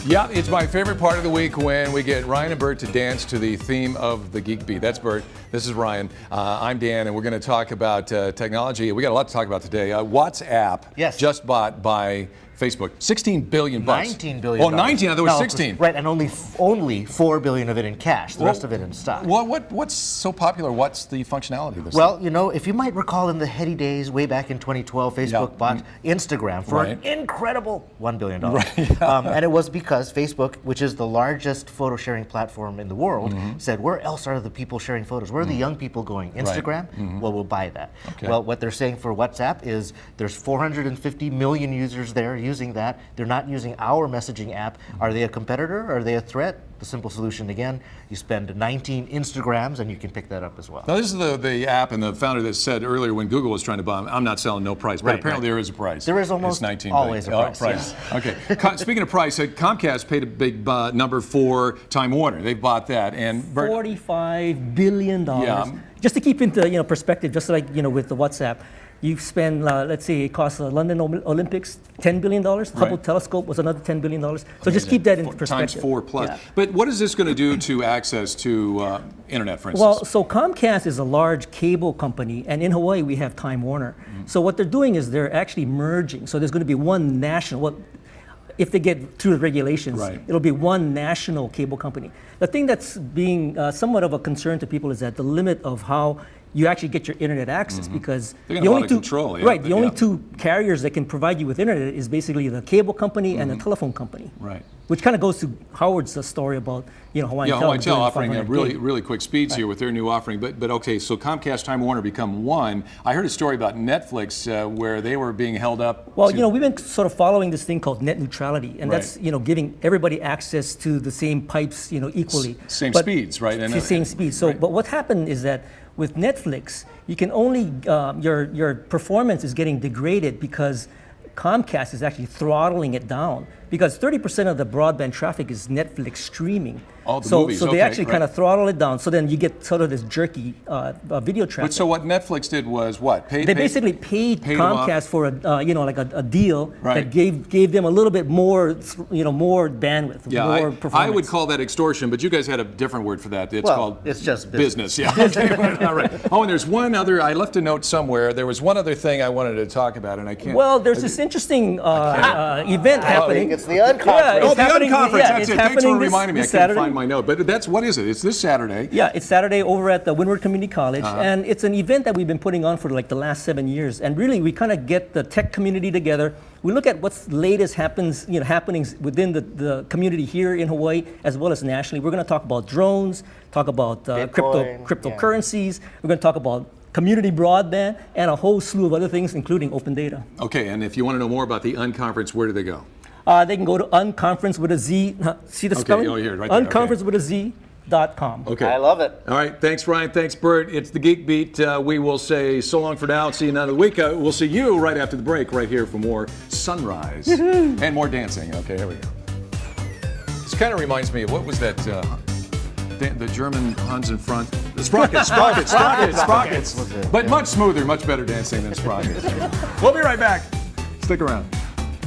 Yeah, it's my favorite part of the week when we get Ryan and Burt to dance to the theme of the Geek Beat. That's Burt. This is Ryan. I'm Dan, and we're going to talk about technology. We got a lot to talk about today. WhatsApp, just bought by Facebook. 16 billion bucks. 19 billion. Oh, 19. I thought it was 16. Right, and only 4 billion of it in cash. The rest of it in stock. What's so popular? What's the functionality of this? Well, you know, if you might recall in the heady days way back in 2012, Facebook bought Instagram for an incredible $1 billion. And it was because Facebook, which is the largest photo sharing platform in the world, said, where else are the people sharing photos? Where are the young people going? Instagram? Well, we'll buy that. Well, what they're saying for WhatsApp is there's 450 million users there using that. They're not using our messaging app. Are they a competitor? Are they a threat? The simple solution, again, you spend 19 Instagrams and you can pick that up as well. Now, this is the app and the founder that said earlier when Google was trying to buy them, I'm not selling no price, but apparently there is a price. There is almost always a price. Okay. Speaking of price, Comcast paid a big number for Time Warner. They bought that. And $45 billion. Yeah. Just to keep into perspective, just like with the WhatsApp, you spend, let's say, it costs the London Olympics $10 billion. Hubble telescope was another $10 billion. So just keep that in perspective. Times 4 plus. Yeah. But what is this going to do to access to internet, for instance? Well, so Comcast is a large cable company, and in Hawaii we have Time Warner. So what they're doing is they're actually merging. So there's going to be one national. If they get through the regulations, it'll be one national cable company. The thing that's being somewhat of a concern to people is that the limit of how you actually get your internet access, because the only the only two carriers that can provide you with internet is basically the cable company and the telephone company. Which kind of goes to Howard's story about Hawaiian Tel offering really quick speeds here with their new offering. But okay, so Comcast, Time Warner become one. I heard a story about Netflix where they were being held up. Well, we've been sort of following this thing called net neutrality, and that's giving everybody access to the same pipes equally. Same speeds, right? And same speeds. So, but what happened is that with Netflix, you can only your performance is getting degraded because Comcast is actually throttling it down, because 30% of the broadband traffic is Netflix streaming. So they actually kind of throttle it down. So then you get sort of this jerky video traffic. But so what Netflix did was what? They basically paid Comcast for a deal that gave them a little bit more more bandwidth, more performance. I would call that extortion, but you guys had a different word for that. It's just business. Yeah. Okay. All right. Oh, and there's one other. I left a note somewhere. There was one other thing I wanted to talk about, and I can't. Well, there's this interesting event happening. It's the Unconference. The Unconference. That's it. Thanks for reminding me. I couldn't find my note. But what is it? It's this Saturday. Yeah, it's Saturday over at the Windward Community College. And it's an event that we've been putting on for like the last 7 years. And really, we kind of get the tech community together. We look at what's latest happenings within the community here in Hawaii, as well as nationally. We're going to talk about drones, talk about cryptocurrencies. We're going to talk about community broadband, and a whole slew of other things, including open data. Okay, and if you want to know more about the Unconference, where do they go? They can go to Unconference with a Z. See the spelling? Oh, here, right there. Unconference with a Z.com. Okay. I love it. All right. Thanks, Ryan. Thanks, Burt. It's the Geek Beat. We will say so long for now. See you another week. We'll see you right after the break, right here for more Sunrise and more dancing. Okay, here we go. This kind of reminds me of what was that? The German Hans in front. The Sprockets. But much smoother, much better dancing than Sprockets. We'll be right back. Stick around.